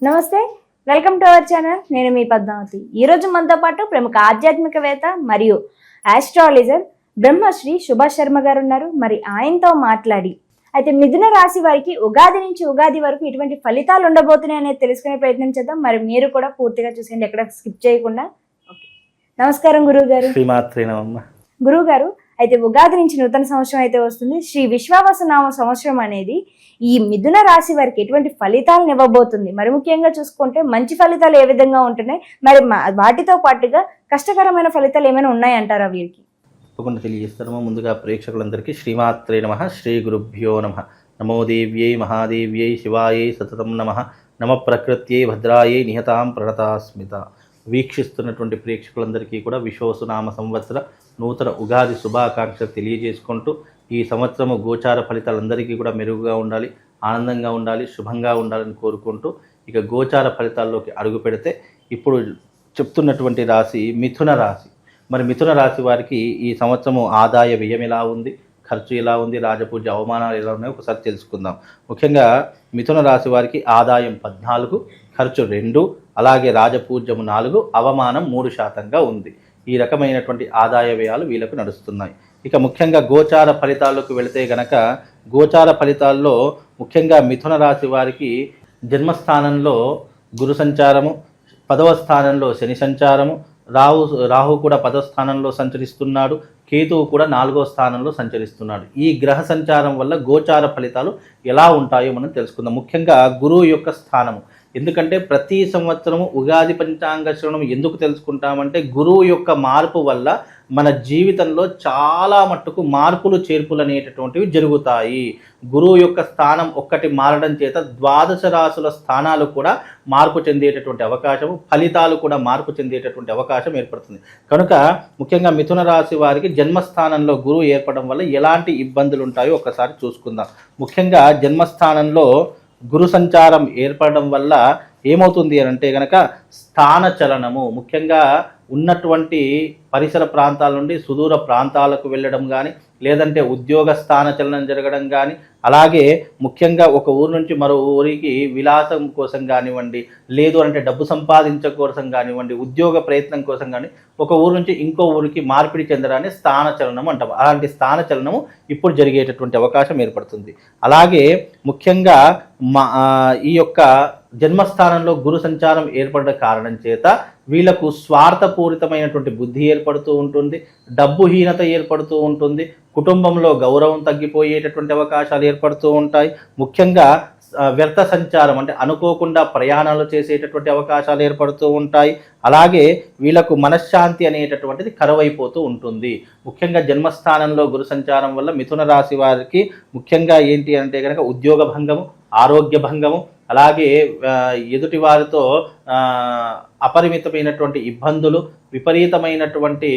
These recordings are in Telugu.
నమస్తే, వెల్కమ్ టు అవర్ ఛానల్. నేను మీ పద్మావతి. ఈరోజు మనతో పాటు ప్రముఖ ఆధ్యాత్మికవేత్త మరియు ఆస్ట్రాలజర్ బ్రహ్మశ్రీ సుభాష్ శర్మ గారు ఉన్నారు. మరి ఆయనతో మాట్లాడి అయితే మిథున రాశి వారికి ఉగాది నుంచి ఉగాది వరకు ఇటువంటి ఫలితాలు ఉండబోతున్నాయి అనేది తెలుసుకునే ప్రయత్నం చేద్దాం. మరి మీరు కూడా పూర్తిగా చూసేయండి, ఎక్కడ స్కిప్ చేయకుండా. నమస్కారం గురువు గారు. గురువు గారు, అయితే ఉగాది నుంచి నూతన సంవత్సరం అయితే వస్తుంది. శ్రీ విశ్వావసు నామ సంవత్సరం అనేది ఈ మిథున రాశి వారికి ఎటువంటి ఫలితాలను ఇవ్వబోతుంది? మరి ముఖ్యంగా చూసుకుంటే మంచి ఫలితాలు ఏ విధంగా ఉంటున్నాయి, మరి వాటితో పాటుగా కష్టకరమైన ఫలితాలు ఏమైనా ఉన్నాయంటారా వీరికి? తప్పకుండా తెలియజేస్తాము. ముందుగా ప్రేక్షకులందరికీ శ్రీమాత్రే నమః, శ్రీ గురుభ్యో నమః. నమో దేవ్యై మహాదేవ్యై శివాయై సతతం నమః. నమ ప్రకృత్యై భద్రాయై నిహతాం ప్రణతాస్మిత. వీక్షిస్తున్నటువంటి ప్రేక్షకులందరికీ కూడా విశ్వావసునామ సంవత్సర నూతన ఉగాది శుభాకాంక్షలు తెలియజేసుకుంటూ, ఈ సంవత్సరము గోచార ఫలితాలందరికీ కూడా మెరుగుగా ఉండాలి, ఆనందంగా ఉండాలి, శుభంగా ఉండాలని కోరుకుంటూ ఇక గోచార ఫలితాల్లోకి అడుగు పెడితే ఇప్పుడు చెప్తున్నటువంటి రాశి మిథున రాశి. మరి మిథున రాశి వారికి ఈ సంవత్సరము ఆదాయ వ్యయం ఎలా ఉంది, ఖర్చు ఎలా ఉంది, రాజపూజ అవమానాలు ఎలా ఉన్నాయో ఒకసారి తెలుసుకుందాం. ముఖ్యంగా మిథున రాశి వారికి ఆదాయం 14, ఖర్చు 2, అలాగే రాజపూజ్యము 4, అవమానం 3% ఉంది. ఈ రకమైనటువంటి ఆదాయ వ్యయాలు వీళ్ళకు నడుస్తున్నాయి. ఇక ముఖ్యంగా గోచార ఫలితాల్లోకి వెళితే గనక, గోచార ఫలితాల్లో ముఖ్యంగా మిథున రాశి వారికి జన్మస్థానంలో గురు సంచారము, 10వ స్థానంలో శని సంచారము, రాహు కూడా 10వ స్థానంలో సంచరిస్తున్నాడు, కేతువు కూడా 4వ స్థానంలో సంచరిస్తున్నాడు. ఈ గ్రహ సంచారం వల్ల గోచార ఫలితాలు ఎలా ఉంటాయో మనం తెలుసుకుందాం. ముఖ్యంగా గురువు యొక్క స్థానము. ఎందుకంటే ప్రతి సంవత్సరము ఉగాది పంచాంగ శ్రవణం ఎందుకు తెలుసుకుంటామంటే, గురువు యొక్క మార్పు వల్ల మన జీవితంలో చాలా మట్టుకు మార్పులు చేర్పులు అనేటటువంటివి జరుగుతాయి. గురువు యొక్క స్థానం ఒక్కటి మారడం చేత 12 రాశుల స్థానాలు కూడా మార్పు చెందేటటువంటి అవకాశము, ఫలితాలు కూడా మార్పు చెందేటటువంటి అవకాశం ఏర్పడుతుంది. కనుక ముఖ్యంగా మిథున రాశి వారికి జన్మస్థానంలో గురువు ఏర్పడడం వల్ల ఎలాంటి ఇబ్బందులు ఉంటాయో ఒకసారి చూసుకుందాం. ముఖ్యంగా జన్మస్థానంలో గురు సంచారం ఏర్పడడం వల్ల ఏమవుతుంది అని అంటే కనుక, స్థాన చలనము, ముఖ్యంగా ఉన్నటువంటి పరిసర ప్రాంతాల నుండి సుదూర ప్రాంతాలకు వెళ్ళడం కానీ, లేదంటే ఉద్యోగ స్థాన చలనం జరగడం కానీ, అలాగే ముఖ్యంగా ఒక ఊరు నుంచి మరో ఊరికి విలాసం కోసం కానివ్వండి, లేదు అంటే డబ్బు సంపాదించే కోసం కానివ్వండి, ఉద్యోగ ప్రయత్నం కోసం కానీ ఒక ఊరు నుంచి ఇంకో ఊరికి మార్పిడి చెందడాన్ని స్థాన చలనం అంటాం. అలాంటి స్థాన చలనము ఇప్పుడు జరిగేటటువంటి అవకాశం ఏర్పడుతుంది. అలాగే ముఖ్యంగా ఈ యొక్క జన్మస్థానంలో గురు సంచారం ఏర్పడడం కారణం చేత వీళ్లకు స్వార్థపూరితమైనటువంటి బుద్ధి ఏర్పడుతూ ఉంటుంది, డబ్బుహీనత ఏర్పడుతూ ఉంటుంది, కుటుంబంలో గౌరవం తగ్గిపోయేటటువంటి అవకాశాలు ఏర్పడుతూ ఉంటాయి. ముఖ్యంగా వ్యర్థ సంచారం అంటే అనుకోకుండా ప్రయాణాలు చేసేటటువంటి అవకాశాలు ఏర్పడుతూ ఉంటాయి. అలాగే వీళ్ళకు మనశ్శాంతి అనేటటువంటిది కరువైపోతూ ఉంటుంది. ముఖ్యంగా జన్మస్థానంలో గురు సంచారం వల్ల మిథున రాశి వారికి ముఖ్యంగా ఏంటి అంటే కనుక ఉద్యోగ భంగము, ఆరోగ్య భంగము, అలాగే ఎదుటి వారితో అపరిమితమైనటువంటి ఇబ్బందులు, విపరీతమైనటువంటి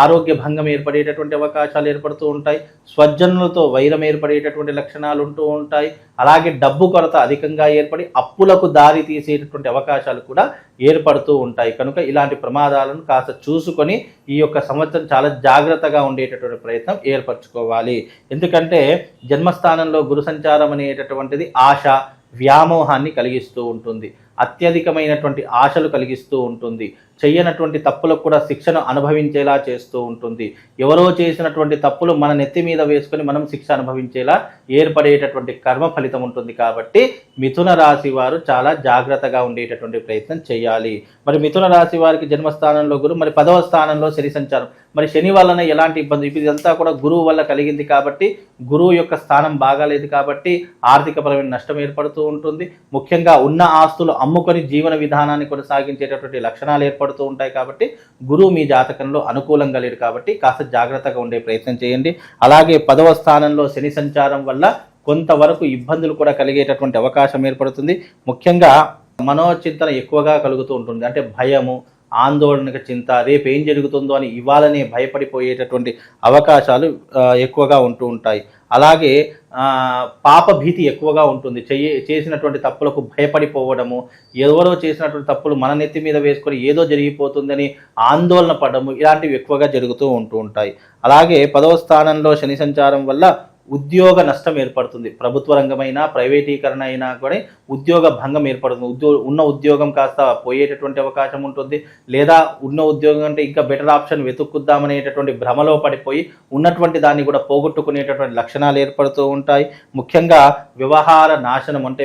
ఆరోగ్య భంగం ఏర్పడేటటువంటి అవకాశాలు ఏర్పడుతూ ఉంటాయి. స్వజనులతో వైరం ఏర్పడేటటువంటి లక్షణాలు ఉంటూ ఉంటాయి. అలాగే డబ్బు కొరత అధికంగా ఏర్పడి అప్పులకు దారి తీసేటటువంటి అవకాశాలు కూడా ఏర్పడుతూ ఉంటాయి. కనుక ఇలాంటి ప్రమాదాలను కాస్త చూసుకొని ఈ యొక్క సంవత్సరం చాలా జాగ్రత్తగా ఉండేటటువంటి ప్రయత్నం ఏర్పరచుకోవాలి. ఎందుకంటే జన్మస్థానంలో గురు సంచారం అనేటటువంటిది ఆశ, వ్యామోహాన్ని కలిగిస్తూ ఉంటుంది, అత్యధికమైనటువంటి ఆశలు కలిగిస్తూ ఉంటుంది, చెయ్యనటువంటి తప్పులకు కూడా శిక్షను అనుభవించేలా చేస్తూ ఉంటుంది. ఎవరో చేసినటువంటి తప్పులు మన నెత్తి మీద వేసుకొని మనం శిక్ష అనుభవించేలా ఏర్పడేటటువంటి కర్మ ఫలితం ఉంటుంది. కాబట్టి మిథున రాశి వారు చాలా జాగ్రత్తగా ఉండేటటువంటి ప్రయత్నం చేయాలి. మరి మిథున రాశి వారికి జన్మస్థానంలో గురు, మరి 10వ స్థానంలో శని సంచారం. మరి శని వలన ఎలాంటి ఇబ్బంది? ఇదంతా కూడా గురువు వల్ల కలిగింది కాబట్టి, గురువు యొక్క స్థానం బాగాలేదు కాబట్టి ఆర్థికపరమైన నష్టం ఏర్పడుతూ ఉంటుంది. ముఖ్యంగా ఉన్న ఆస్తులు అమ్ముకొని జీవన విధానాన్ని కొనసాగించేటటువంటి లక్షణాలు ఏర్పడుతూ ఉంటాయి. కాబట్టి గురువు మీ జాతకంలో అనుకూలంగా లేడు కాబట్టి కాస్త జాగ్రత్తగా ఉండే ప్రయత్నం చేయండి. అలాగే 10వ స్థానంలో శని సంచారం వల్ల కొంతవరకు ఇబ్బందులు కూడా కలిగేటటువంటి అవకాశం ఏర్పడుతుంది. ముఖ్యంగా మనోచింతన ఎక్కువగా కలుగుతూ ఉంటుంది. అంటే భయము, ఆందోళనక చింత, రేపు ఏం జరుగుతుందో అని ఇవాళనే భయపడిపోయేటటువంటి అవకాశాలు ఎక్కువగా ఉంటూ ఉంటాయి. అలాగే పాప భీతి ఎక్కువగా ఉంటుంది. చేసినటువంటి తప్పులకు భయపడిపోవడము, ఎవరో చేసినటువంటి తప్పులు మన నెత్తి మీద వేసుకొని ఏదో జరిగిపోతుందని ఆందోళన పడము, ఇలాంటివి ఎక్కువగా జరుగుతూ ఉంటూ ఉంటాయి. అలాగే 10వ స్థానంలో శని సంచారం వల్ల ఉద్యోగ నష్టం ఏర్పడుతుంది. ప్రభుత్వ రంగమైనా ప్రైవేటీకరణ అయినా కూడా ఉద్యోగ భంగం ఏర్పడుతుంది. ఉన్న ఉద్యోగం కాస్త పోయేటటువంటి అవకాశం ఉంటుంది. లేదా ఉన్న ఉద్యోగం అంటే ఇంకా బెటర్ ఆప్షన్ వెతుక్కుద్దామనేటటువంటి భ్రమలో పడిపోయి ఉన్నటువంటి దాన్ని కూడా పోగొట్టుకునేటటువంటి లక్షణాలు ఏర్పడుతూ ఉంటాయి. ముఖ్యంగా వ్యవహార నాశనం అంటే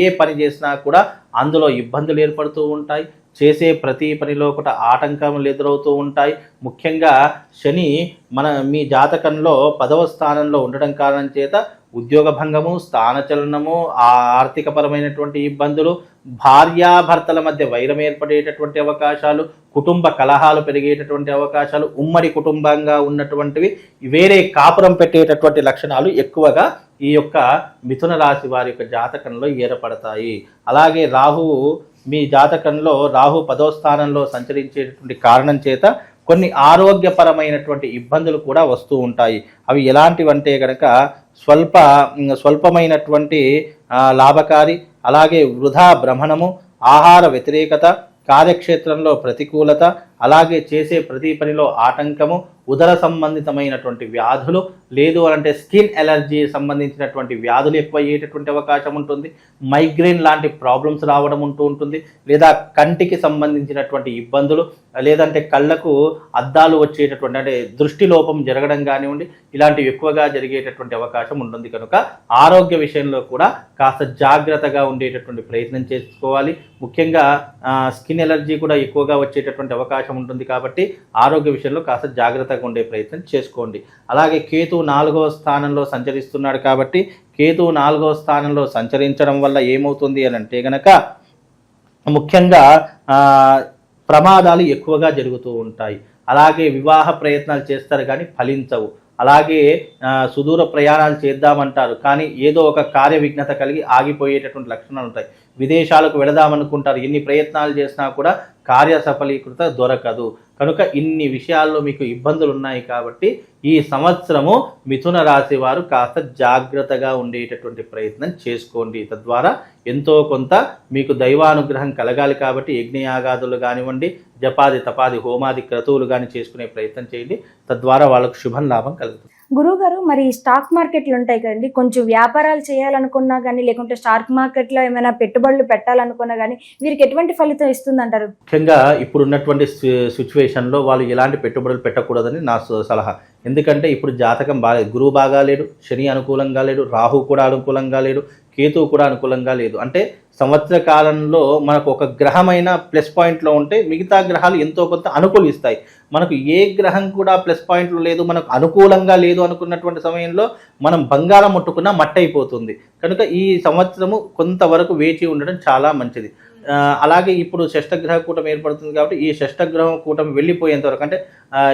ఏ పని చేసినా కూడా అందులో ఇబ్బందులు ఏర్పడుతూ ఉంటాయి. చేసే ప్రతి పనిలో కూడా ఆటంకములు ఎదురవుతూ ఉంటాయి. ముఖ్యంగా శని మీ జాతకంలో 10వ స్థానంలో ఉండడం కారణం చేత ఉద్యోగ భంగము, స్థానచలనము, ఆర్థికపరమైనటువంటి ఇబ్బందులు, భార్యాభర్తల మధ్య వైరం ఏర్పడేటటువంటి అవకాశాలు, కుటుంబ కలహాలు పెరిగేటటువంటి అవకాశాలు, ఉమ్మడి కుటుంబంగా ఉన్నటువంటివి వేరే కాపురం పెట్టేటటువంటి లక్షణాలు ఎక్కువగా ఈ యొక్క మిథున రాశి వారి యొక్క జాతకంలో ఏర్పడతాయి. అలాగే రాహువు మీ జాతకంలో 10వ స్థానంలో సంచరించేటటువంటి కారణం చేత కొన్ని ఆరోగ్యపరమైనటువంటి ఇబ్బందులు కూడా వస్తూ ఉంటాయి. అవి ఎలాంటివంటే కనుక స్వల్పమైనటువంటి లాభకారి, అలాగే వృధా భ్రమణము, ఆహార వ్యతిరేకత, కార్యక్షేత్రంలో ప్రతికూలత, అలాగే చేసే ప్రతి పనిలో ఆటంకము, ఉదర సంబంధితమైనటువంటి వ్యాధులు, లేదు అంటే స్కిన్ ఎలర్జీ సంబంధించినటువంటి వ్యాధులు ఎక్కువ అయ్యేటటువంటి అవకాశం ఉంటుంది. మైగ్రేన్ లాంటి ప్రాబ్లమ్స్ రావడం ఉంటుంది. లేదా కంటికి సంబంధించినటువంటి ఇబ్బందులు, లేదంటే కళ్ళకు అద్దాలు వచ్చేటటువంటి అంటే దృష్టి లోపం జరగడం కానివ్వండి, ఇలాంటివి ఎక్కువగా జరిగేటటువంటి అవకాశం ఉంటుంది. కనుక ఆరోగ్య విషయంలో కూడా కాస్త జాగ్రత్తగా ఉండేటటువంటి ప్రయత్నం చేసుకోవాలి. ముఖ్యంగా స్కిన్ ఎలర్జీ కూడా ఎక్కువగా వచ్చేటటువంటి అవకాశం ఉంటుంది. కాబట్టి ఆరోగ్య విషయంలో కాస్త జాగ్రత్తగా ఉండే ప్రయత్నం చేసుకోండి. అలాగే కేతు 4వ స్థానంలో సంచరిస్తున్నాడు. కాబట్టి కేతు 4వ స్థానంలో సంచరించడం వల్ల ఏమవుతుంది అని అంటే గనక ముఖ్యంగా ప్రమాదాలు ఎక్కువగా జరుగుతూ ఉంటాయి. అలాగే వివాహ ప్రయత్నాలు చేస్తారు కానీ ఫలించవు. అలాగే సుదూర ప్రయాణాలు చేద్దామంటారు కానీ ఏదో ఒక కార్య విఘ్నత కలిగి ఆగిపోయేటటువంటి లక్షణాలు ఉంటాయి. విదేశాలకు వెళదామనుకుంటారు, ఎన్ని ప్రయత్నాలు చేసినా కూడా కార్య సఫలీకృత దొరకదు. కనుక ఇన్ని విషయాల్లో మీకు ఇబ్బందులు ఉన్నాయి. కాబట్టి ఈ సంవత్సరము మిథున రాశి వారు కాస్త జాగ్రత్తగా ఉండేటటువంటి ప్రయత్నం చేసుకోండి. తద్వారా ఎంతో కొంత మీకు దైవానుగ్రహం కలగాలి. కాబట్టి యజ్ఞయాగాదులు కానివ్వండి, జపాది తపాది హోమాది క్రతువులు కానీ చేసుకునే ప్రయత్నం చేయండి. తద్వారా వాళ్ళకు శుభం లాభం కలుగుతుంది. గురువుగారు, మరి స్టాక్ మార్కెట్లు ఉంటాయి కదండి, కొంచెం వ్యాపారాలు చేయాలనుకున్నా కానీ, లేకుంటే స్టాక్ మార్కెట్లో ఏమైనా పెట్టుబడులు పెట్టాలనుకున్నా కానీ వీరికి ఎటువంటి ఫలితం ఇస్తుందంటారు? ముఖ్యంగా ఇప్పుడు ఉన్నటువంటి సిచ్యువేషన్లో వాళ్ళు ఎలాంటి పెట్టుబడులు పెట్టకూడదని నా సలహా. ఎందుకంటే ఇప్పుడు జాతకం బాగాలేదు, గురువు బాగా లేడు, శని అనుకూలంగా లేడు, రాహు కూడా అనుకూలంగా లేడు, కేతువు కూడా అనుకూలంగా లేదు. అంటే సంవత్సర కాలంలో మనకు ఒక గ్రహమైన ప్లస్ పాయింట్లో ఉంటే మిగతా గ్రహాలు ఎంతో కొంత అనుకూలిస్తాయి. మనకు ఏ గ్రహం కూడా ప్లస్ పాయింట్లు లేదు, మనకు అనుకూలంగా లేదు అనుకున్నటువంటి సమయంలో మనం బంగారం ముట్టుకున్నా మట్టి అయిపోతుంది. కనుక ఈ సంవత్సరము కొంతవరకు వేచి ఉండడం చాలా మంచిది. అలాగే ఇప్పుడు షష్టగ్రహ కూటం ఏర్పడుతుంది. కాబట్టి ఈ షష్టగ్రహం కూటం వెళ్ళిపోయేంత వరకు అంటే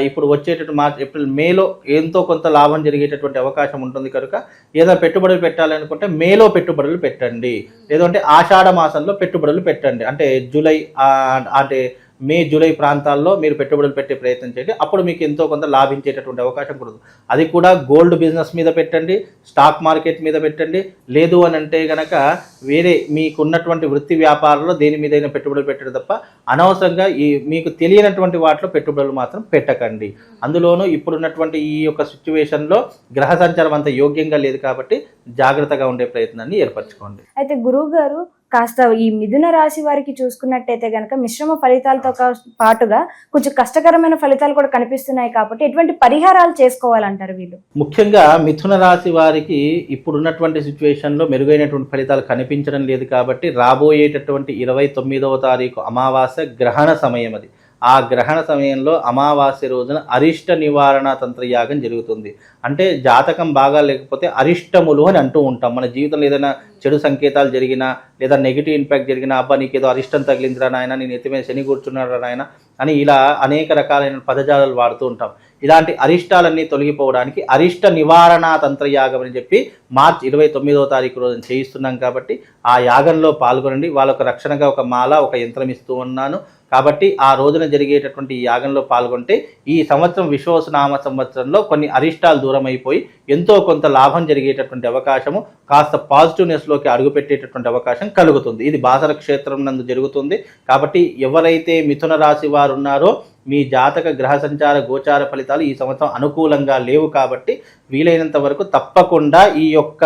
ఇప్పుడు వచ్చేటటువంటి మార్చ్, ఏప్రిల్, మేలో ఎంతో కొంత లాభం జరిగేటటువంటి అవకాశం ఉంటుంది. కనుక ఏదైనా పెట్టుబడులు పెట్టాలనుకుంటే మేలో పెట్టుబడులు పెట్టండి, లేదంటే ఆషాఢ మాసంలో పెట్టుబడులు పెట్టండి. అంటే జూలై అంటే మే జూలై ప్రాంతాల్లో మీరు పెట్టుబడులు పెట్టే ప్రయత్నం చేయండి. అప్పుడు మీకు ఎంతో కొంత లాభించేటటువంటి అవకాశం కూడా. అది కూడా గోల్డ్ బిజినెస్ మీద పెట్టండి, స్టాక్ మార్కెట్ మీద పెట్టండి. లేదు అని అంటే కనుక వేరే మీకున్నటువంటి వృత్తి వ్యాపారంలో దేని మీదైనా పెట్టుబడులు పెట్టడం తప్ప అనవసరంగా మీకు తెలియనటువంటి వాటిలో పెట్టుబడులు మాత్రం పెట్టకండి. అందులోనూ ఇప్పుడున్నటువంటి ఈ యొక్క సిచ్యువేషన్లో గ్రహ సంచారం అంత యోగ్యంగా లేదు. కాబట్టి జాగ్రత్తగా ఉండే ప్రయత్నాన్ని ఏర్పరచుకోండి. అయితే గురువు గారు, కాస్త ఈ మిథున రాశి వారికి చూసుకున్నట్టయితే కనుక మిశ్రమ ఫలితాలతో పాటుగా కొంచెం కష్టకరమైన ఫలితాలు కూడా కనిపిస్తున్నాయి. కాబట్టి ఎటువంటి పరిహారాలు చేసుకోవాలంటారు వీళ్ళు? ముఖ్యంగా మిథున రాశి వారికి ఇప్పుడున్నటువంటి సిచ్యువేషన్లో మెరుగైనటువంటి ఫలితాలు కనిపించడం లేదు. కాబట్టి రాబోయేటటువంటి 29వ తారీఖు అమావాస్య గ్రహణ సమయం. అది ఆ గ్రహణ సమయంలో అమావాస్య రోజున అరిష్ట నివారణ తంత్రయాగం జరుగుతుంది. అంటే జాతకం బాగా లేకపోతే అరిష్టములు అని అంటూ ఉంటాం. మన జీవితంలో ఏదైనా చెడు సంకేతాలు జరిగినా, లేదా నెగిటివ్ ఇంపాక్ట్ జరిగినా, అబ్బా నీకేదో అరిష్టం తగిలిందిరా నాయన, నేను ఎత్తి మీద శని కూర్చున్నారా నాయన అని ఇలా అనేక రకాలైన పదజాలాలు వాడుతూ ఉంటాం. ఇలాంటి అరిష్టాలన్నీ తొలగిపోవడానికి అరిష్ట నివారణ తంత్రయాగం అని చెప్పి మార్చి 29వ తారీఖు రోజున చేయిస్తున్నాం. కాబట్టి ఆ యాగంలో పాల్గొనండి. వాళ్ళకు రక్షణగా ఒక మాల, ఒక యంత్రం ఇస్తూ ఉన్నాను. కాబట్టి ఆ రోజున జరిగేటటువంటి ఈ యాగంలో పాల్గొంటే ఈ సంవత్సరం విశ్వావసునామ సంవత్సరంలో కొన్ని అరిష్టాలు దూరం అయిపోయి ఎంతో కొంత లాభం జరిగేటటువంటి అవకాశము, కాస్త పాజిటివ్నెస్లోకి అడుగుపెట్టేటటువంటి అవకాశం కలుగుతుంది. ఇది బాసర క్షేత్రం నందు జరుగుతుంది. కాబట్టి ఎవరైతే మిథున రాశి వారు ఉన్నారో మీ జాతక గ్రహ సంచార గోచార ఫలితాలు ఈ సంవత్సరం అనుకూలంగా లేవు. కాబట్టి వీలైనంత వరకు తప్పకుండా ఈ యొక్క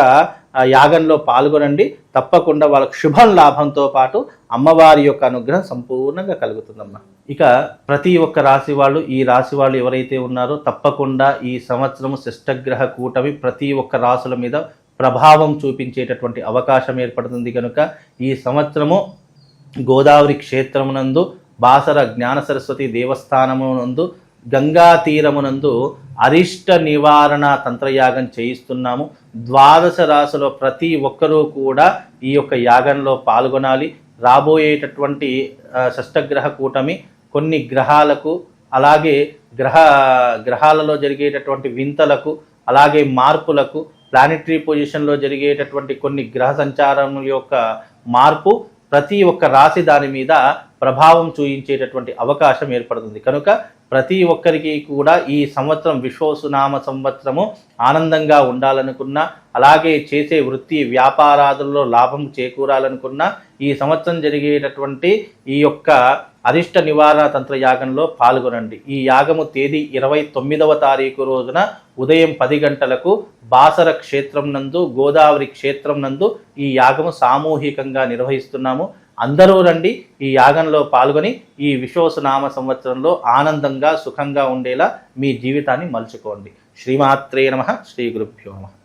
యాగంలో పాల్గొనండి. తప్పకుండా వాళ్ళకు శుభం లాభంతో పాటు అమ్మవారి యొక్క అనుగ్రహం సంపూర్ణంగా కలుగుతుందమ్మా. ఇక ప్రతి ఒక్క రాశి వాళ్ళు, ఈ రాశి వాళ్ళు ఎవరైతే ఉన్నారో తప్పకుండా ఈ సంవత్సరం శిష్టగ్రహ కూటమి ప్రతి ఒక్క రాశుల మీద ప్రభావం చూపించేటటువంటి అవకాశం ఏర్పడుతుంది. కనుక ఈ సంవత్సరము గోదావరి క్షేత్రమునందు బాసర జ్ఞాన సరస్వతి దేవస్థానమునందు గంగా తీరమునందు అరిష్ట నివారణ తంత్రయాగం చేయిస్తున్నాము. 12 రాశుల ప్రతి ఒక్కరూ కూడా ఈ యొక్క యాగంలో పాల్గొనాలి. రాబోయేటటువంటి షష్టగ్రహ కూటమి కొన్ని గ్రహాలకు, అలాగే గ్రహాలలో జరిగేటటువంటి వింతలకు, అలాగే మార్పులకు, ప్లానెటరీ పొజిషన్లో జరిగేటటువంటి కొన్ని గ్రహ సంచారముల యొక్క మార్పు ప్రతి ఒక్క రాశి దాని మీద ప్రభావం చూయించేటటువంటి అవకాశం ఏర్పడుతుంది. కనుక ప్రతి ఒక్కరికి కూడా ఈ సంవత్సరం విశ్వావసునామ సంవత్సరము ఆనందంగా ఉండాలనుకున్నా, అలాగే చేసే వృత్తి వ్యాపారాదుల్లో లాభం చేకూరాలనుకున్నా ఈ సంవత్సరం జరిగేటటువంటి ఈ యొక్క అరిష్ట నివారణ తంత్ర యాగంలో పాల్గొనండి. ఈ యాగము తేదీ 29వ తారీఖు రోజున ఉదయం 10 గంటలకు బాసర క్షేత్రం నందు, గోదావరి క్షేత్రం నందు ఈ యాగము సామూహికంగా నిర్వహిస్తున్నాము. అందరూ రండి, ఈ యాగంలో పాల్గొని ఈ విశ్వావసునామ సంవత్సరంలో ఆనందంగా సుఖంగా ఉండేలా మీ జీవితాన్ని మలుచుకోండి. శ్రీమాత్రే నమః. శ్రీ గురుభ్యో నమః.